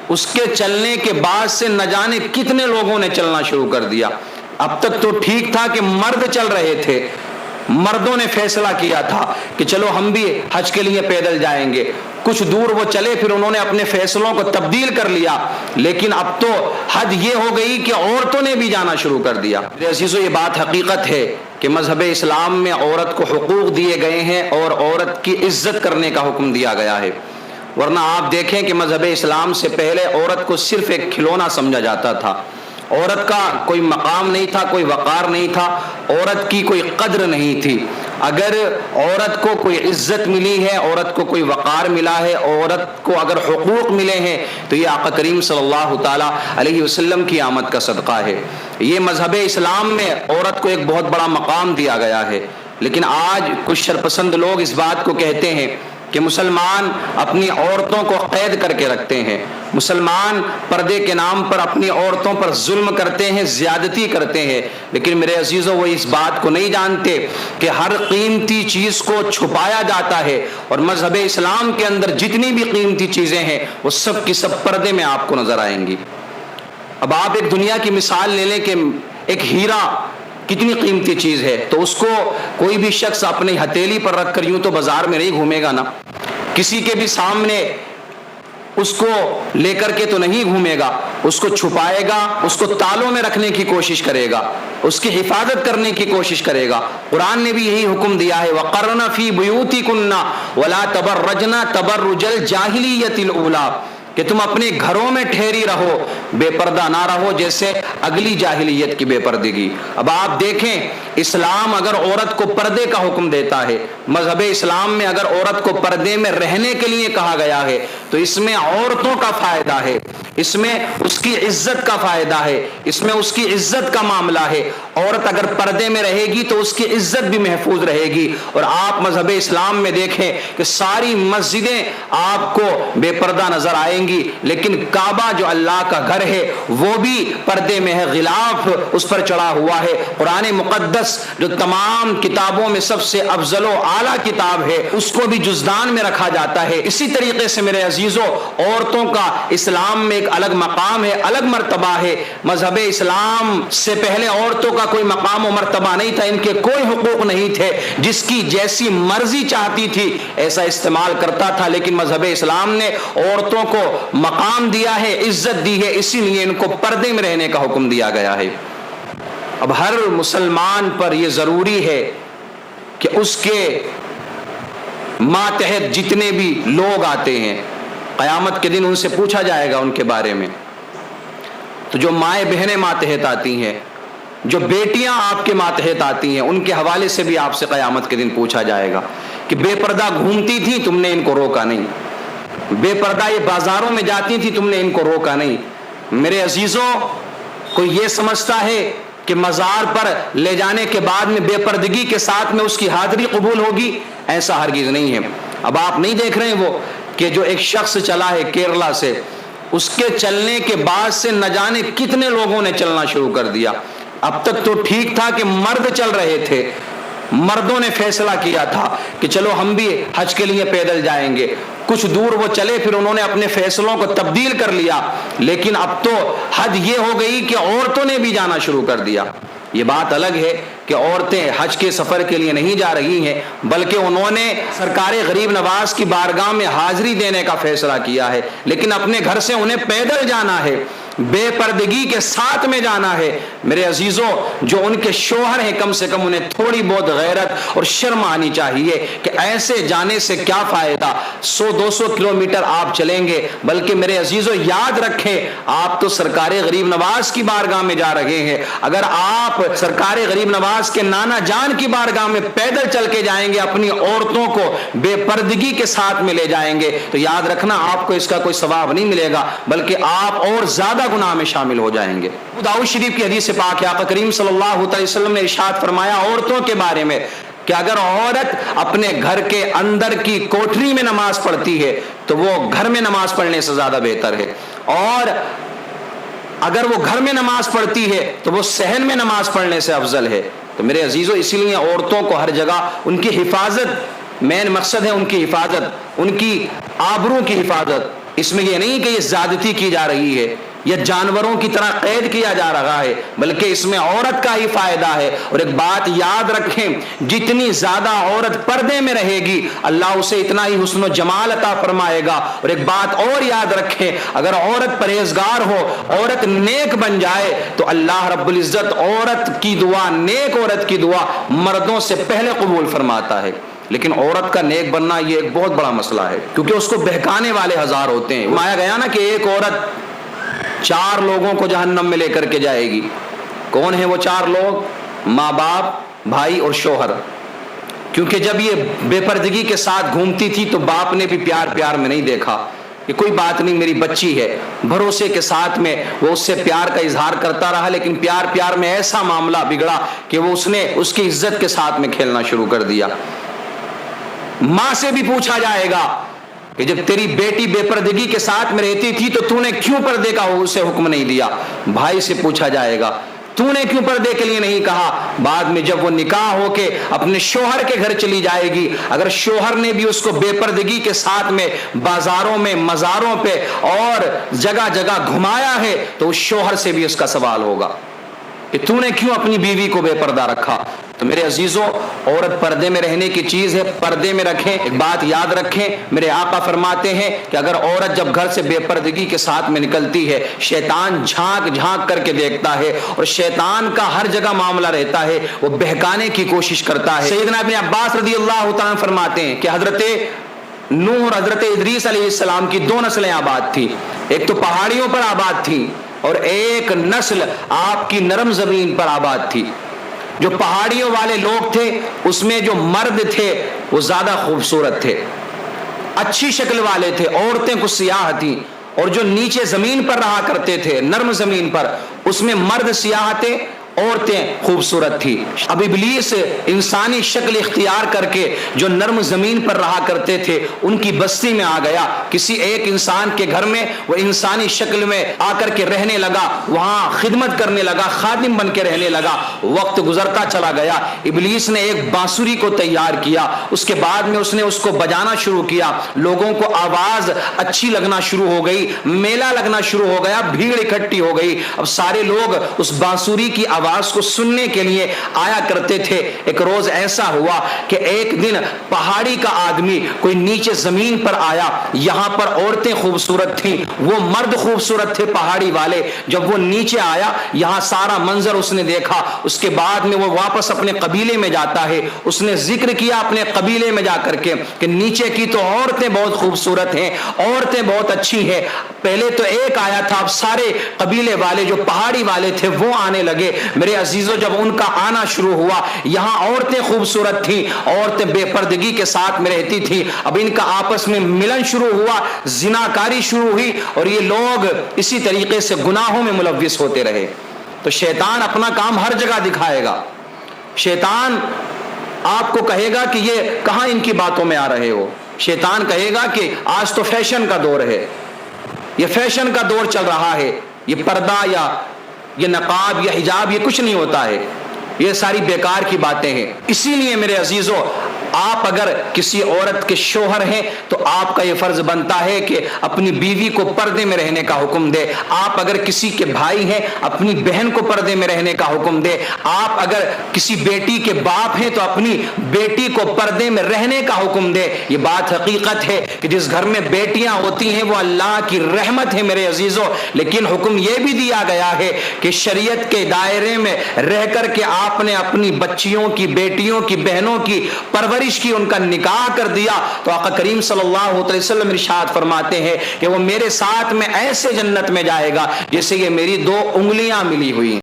اس کے چلنے کے بعد سے نہ جانے کتنے لوگوں نے چلنا شروع کر دیا۔ اب تک تو ٹھیک تھا کہ مرد چل رہے تھے، مردوں نے فیصلہ کیا تھا کہ چلو ہم بھی حج کے لیے پیدل جائیں گے، کچھ دور وہ چلے، پھر انہوں نے اپنے فیصلوں کو تبدیل کر لیا، لیکن اب تو حد یہ ہو گئی کہ عورتوں نے بھی جانا شروع کر دیا۔ میرے عزیزو، یہ بات حقیقت ہے کہ مذہب اسلام میں عورت کو حقوق دیے گئے ہیں اور عورت کی عزت کرنے کا حکم دیا گیا ہے، ورنہ آپ دیکھیں کہ مذہب اسلام سے پہلے عورت کو صرف ایک کھلونا سمجھا جاتا تھا، عورت کا کوئی مقام نہیں تھا، کوئی وقار نہیں تھا، عورت کی کوئی قدر نہیں تھی۔ اگر عورت کو کوئی عزت ملی ہے، عورت کو کوئی وقار ملا ہے، عورت کو اگر حقوق ملے ہیں تو یہ آقا کریم صلی اللہ تعالیٰ علیہ وسلم کی آمد کا صدقہ ہے۔ یہ مذہب اسلام میں عورت کو ایک بہت بڑا مقام دیا گیا ہے، لیکن آج کچھ شرپسند لوگ اس بات کو کہتے ہیں کہ مسلمان اپنی عورتوں کو قید کر کے رکھتے ہیں، مسلمان پردے کے نام پر اپنی عورتوں پر ظلم کرتے ہیں، زیادتی کرتے ہیں، لیکن میرے عزیزوں وہ اس بات کو نہیں جانتے کہ ہر قیمتی چیز کو چھپایا جاتا ہے، اور مذہب اسلام کے اندر جتنی بھی قیمتی چیزیں ہیں وہ سب کی سب پردے میں آپ کو نظر آئیں گی۔ اب آپ ایک دنیا کی مثال لے لیں کہ ایک ہیرا کتنی قیمتی چیز ہے، تو اس کو کوئی بھی شخص اپنی ہتھیلی پر رکھ کر یوں تو بازار میں نہیں گھومے گا نا، کسی کے بھی سامنے اس کو لے کر کے تو نہیں گھومے گا، اس کو چھپائے گا، اس کو تالوں میں رکھنے کی کوشش کرے گا، اس کی حفاظت کرنے کی کوشش کرے گا۔ قرآن نے بھی یہی حکم دیا ہے، وَقَرْنَ فِي بُيُوتِكُنَّ وَلَا تَبَرَّجْنَ تَبَرُّجَ الْجَاهِلِيَّةِ الْأُولَىٰ، کہ تم اپنے گھروں میں ٹھہری رہو، بے پردہ نہ رہو جیسے اگلی جاہلیت کی بے پردگی۔ اب آپ دیکھیں، اسلام اگر عورت کو پردے کا حکم دیتا ہے، مذہب اسلام میں اگر عورت کو پردے میں رہنے کے لیے کہا گیا ہے تو اس میں عورتوں کا فائدہ ہے، اس میں اس کی عزت کا فائدہ ہے، اس میں اس کی عزت کا معاملہ ہے۔ عورت اگر پردے میں رہے گی تو اس کی عزت بھی محفوظ رہے گی۔ اور آپ مذہب اسلام میں دیکھیں کہ ساری مسجدیں آپ کو بے پردہ نظر آئیں گی، لیکن کعبہ جو اللہ کا گھر ہے وہ بھی پردے میں ہے، غلاف اس پر چڑھا ہوا ہے۔ قرآن مقدس جو تمام کتابوں میں سب سے افضل و اعلیٰ کتاب ہے، اس کو بھی جزدان میں رکھا جاتا ہے۔ اسی طریقے سے میرے عزیزو، عورتوں کا اسلام میں ایک الگ مقام ہے، الگ مرتبہ ہے۔ مذہب اسلام سے پہلے عورتوں کا کوئی مقام و مرتبہ نہیں تھا، ان کے کوئی حقوق نہیں تھے، جس کی جیسی مرضی چاہتی تھی ایسا استعمال کرتا تھا، لیکن مذہب اسلام نے عورتوں کو مقام دیا ہے، عزت دی ہے، اسی لیے ان کو پردے میں رہنے کا حکم دیا گیا ہے۔ اب ہر مسلمان پر یہ ضروری ہے کہ اس کے ماتحت جتنے بھی لوگ آتے ہیں، قیامت کے دن ان سے پوچھا جائے گا ان کے بارے میں۔ تو جو مائیں بہنیں ماتحت آتی ہیں، جو بیٹیاں آپ کے ماتحت آتی ہیں، ان کے حوالے سے بھی آپ سے قیامت کے دن پوچھا جائے گا کہ بے پردہ گھومتی تھی، تم نے ان کو روکا نہیں، بے پردہ یہ بازاروں میں جاتی تھی، تم نے ان کو روکا نہیں۔ میرے عزیزوں، کوئی یہ سمجھتا ہے کہ مزار پر لے جانے کے بعد میں بے پردگی کے ساتھ میں اس کی حاضری قبول ہوگی؟ ایسا ہرگز نہیں ہے۔ اب آپ نہیں دیکھ رہے ہیں وہ کہ جو ایک شخص چلا ہے کیرلا سے، اس کے چلنے کے بعد سے نہ جانے کتنے لوگوں نے چلنا شروع کر دیا۔ اب تک تو ٹھیک تھا کہ مرد چل رہے تھے، مردوں نے فیصلہ کیا تھا کہ چلو ہم بھی حج کے لیے پیدل جائیں گے، کچھ دور وہ چلے، پھر انہوں نے اپنے فیصلوں کو تبدیل کر لیا، لیکن اب تو حد یہ ہو گئی کہ عورتوں نے بھی جانا شروع کر دیا۔ یہ بات الگ ہے کہ عورتیں حج کے سفر کے لیے نہیں جا رہی ہیں، بلکہ انہوں نے سرکار غریب نواز کی بارگاہ میں حاضری دینے کا فیصلہ کیا ہے، لیکن اپنے گھر سے انہیں پیدل جانا ہے، بے پردگی کے ساتھ میں جانا ہے۔ میرے عزیزوں، جو ان کے شوہر ہیں کم سے کم انہیں تھوڑی بہت غیرت اور شرم آنی چاہیے کہ ایسے جانے سے کیا فائدہ، 100-200 کلومیٹر آپ چلیں گے، بلکہ میرے عزیزوں یاد رکھیں آپ تو سرکار غریب نواز کی بارگاہ میں جا رہے ہیں۔ اگر آپ سرکار غریب نواز کے نانا جان کی بارگاہ میں پیدل چل کے جائیں گے، اپنی عورتوں کو بے پردگی کے ساتھ میں لے جائیں گے، تو یاد رکھنا آپ کو اس کا کوئی ثواب نہیں ملے گا، بلکہ آپ اور زیادہ گناہ میں شامل ہو جائیں گے۔ داؤد شریف کی حدیث پاک ہے، آقا کریم صلی اللہ علیہ وسلم نے ارشاد فرمایا عورتوں کے بارے میں کہ اگر عورت اپنے گھر کے اندر کی کوٹری میں نماز پڑھتی ہے تو وہ گھر میں نماز پڑھنے سے زیادہ بہتر ہے، اور اگر وہ گھر میں نماز پڑھتی ہے تو وہ صحن میں نماز پڑھنے سے افضل ہے۔ تو میرے عزیزوں، اسی لیے عورتوں کو ہر جگہ ان کی حفاظت، مین مقصد ہے ان کی حفاظت، ان کی آبرو کی حفاظت، اس میں یہ نہیں کہ یہ زیادتی کی جا رہی ہے یا جانوروں کی طرح قید کیا جا رہا ہے، بلکہ اس میں عورت کا ہی فائدہ ہے۔ اور ایک بات یاد رکھیں، جتنی زیادہ عورت پردے میں رہے گی اللہ اسے اتنا ہی حسن و جمال عطا فرمائے گا۔ اور ایک بات اور یاد رکھیں، اگر عورت پرہیزگار ہو، عورت نیک بن جائے تو اللہ رب العزت عورت کی دعا، نیک عورت کی دعا مردوں سے پہلے قبول فرماتا ہے۔ لیکن عورت کا نیک بننا یہ ایک بہت بڑا مسئلہ ہے، کیونکہ اس کو بہکانے والے ہزار ہوتے ہیں۔ مایا گیا نا کہ ایک عورت 4 لوگوں کو جہنم میں لے کر کے جائے گی۔ کون ہیں وہ 4 لوگ؟ ماں باپ، بھائی اور شوہر۔ کیونکہ جب یہ بے پردگی کے ساتھ گھومتی تھی تو باپ نے بھی پیار میں نہیں دیکھا کہ کوئی بات نہیں میری بچی ہے، بھروسے کے ساتھ میں وہ اس سے پیار کا اظہار کرتا رہا، لیکن پیار میں ایسا معاملہ بگڑا کہ وہ اس نے اس کی عزت کے ساتھ میں کھیلنا شروع کر دیا۔ ماں سے بھی پوچھا جائے گا کہ جب تیری بیٹی بے پردگی کے ساتھ میں رہتی تھی تو نے کیوں پردے کا اسے حکم نہیں دیا؟ بھائی سے پوچھا جائے گا نے کیوں پردے کے لیے نہیں کہا؟ بعد میں جب وہ نکاح ہو کے اپنے شوہر کے گھر چلی جائے گی، اگر شوہر نے بھی اس کو بے پردگی کے ساتھ میں بازاروں میں، مزاروں پہ اور جگہ جگہ گھمایا ہے تو اس شوہر سے بھی اس کا سوال ہوگا کہ نے کیوں اپنی بیوی کو بے پردہ رکھا؟ تو میرے عزیزوں، عورت پردے میں رہنے کی چیز ہے، پردے میں رکھیں۔ ایک بات یاد رکھیں، میرے آقا فرماتے ہیں کہ اگر عورت جب گھر سے بے پردگی کے ساتھ میں نکلتی ہے، شیطان جھانک کر کے دیکھتا ہے، اور شیطان کا ہر جگہ معاملہ رہتا ہے، وہ بہکانے کی کوشش کرتا ہے۔ سیدنا ابن عباس رضی اللہ تعالیٰ فرماتے ہیں کہ حضرت نوح اور حضرت ادریس علیہ السلام کی 2 نسلیں آباد تھی، ایک تو پہاڑیوں پر آباد تھی اور ایک نسل آپ کی نرم زمین پر آباد تھی۔ جو پہاڑیوں والے لوگ تھے اس میں جو مرد تھے وہ زیادہ خوبصورت تھے، اچھی شکل والے تھے، عورتیں کچھ سیاہ تھیں، اور جو نیچے زمین پر رہا کرتے تھے، نرم زمین پر، اس میں مرد سیاہ تھے، عورتیں خوبصورت تھی۔ اب ابلیس انسانی شکل اختیار کر کے جو نرم زمین پر رہا کرتے تھے ان کی بستی میں آ گیا، کسی ایک انسان کے گھر میں وہ انسانی شکل میں آ کر کے رہنے لگا، وہاں خدمت کرنے لگا، خادم بن کے رہنے لگا۔ وقت گزرتا چلا گیا، ابلیس نے ایک بانسری کو تیار کیا، اس کے بعد میں اس نے اس کو بجانا شروع کیا، لوگوں کو آواز اچھی لگنا شروع ہو گئی، میلہ لگنا شروع ہو گیا، بھیڑ اکٹھی ہو گئی۔ اب سارے لوگ اس بانسری کی آواز کو سننے کے لیے آیا کرتے تھے۔ ایک روز ایسا ہوا کہ ایک دن پہاڑی کا آدمی کوئی نیچے زمین پر آیا، یہاں پر عورتیں خوبصورت تھیں، وہ مرد خوبصورت تھے پہاڑی والے۔ جب وہ نیچے آیا، یہاں سارا منظر اس نے دیکھا، اس کے بعد میں وہ واپس اپنے قبیلے میں جاتا ہے، اس نے ذکر کیا اپنے قبیلے میں جا کر کے کہ نیچے کی تو عورتیں بہت خوبصورت ہیں، عورتیں بہت اچھی ہیں۔ پہلے تو ایک آیا تھا، اب سارے قبیلے والے جو پہاڑی والے تھے وہ آنے لگے۔ میرے عزیزوں، جب ان کا آنا شروع ہوا، یہاں عورتیں خوبصورت تھیں، عورتیں بے پردگی کے ساتھ میں رہتی تھیں، اب ان کا آپس میں ملن شروع ہوا، زناکاری شروع ہوئی، اور یہ لوگ اسی طریقے سے گناہوں میں ملوث ہوتے رہے۔ تو شیطان اپنا کام ہر جگہ دکھائے گا۔ شیطان آپ کو کہے گا کہ یہ کہاں ان کی باتوں میں آ رہے ہو؟ شیطان کہے گا کہ آج تو فیشن کا دور ہے، یہ فیشن کا دور چل رہا ہے، یہ پردہ یا یہ نقاب یا حجاب یہ کچھ نہیں ہوتا ہے، یہ ساری بیکار کی باتیں ہیں۔ اسی لیے میرے عزیزوں، آپ اگر کسی عورت کے شوہر ہیں تو آپ کا یہ فرض بنتا ہے کہ اپنی بیوی کو پردے میں رہنے کا حکم دے۔ آپ اگر کسی کے بھائی ہیں اپنی بہن کو پردے میں رہنے کا حکم دے۔ آپ اگر کسی بیٹی کے باپ ہیں تو اپنی بیٹی کو پردے میں رہنے کا حکم دے۔ یہ بات حقیقت ہے کہ جس گھر میں بیٹیاں ہوتی ہیں وہ اللہ کی رحمت ہے میرے عزیزوں، لیکن حکم یہ بھی دیا گیا ہے کہ شریعت کے دائرے میں رہ کر کے آپ نے اپنی بچیوں کی، بیٹیوں کی، بہنوں کی پرورش کی، ان کا نکاح کر دیا تو آقا کریم صلی اللہ علیہ وسلم ارشاد فرماتے ہیں کہ وہ میرے ساتھ میں ایسے جنت میں جائے گا جیسے یہ میری 2 انگلیاں ملی ہوئی۔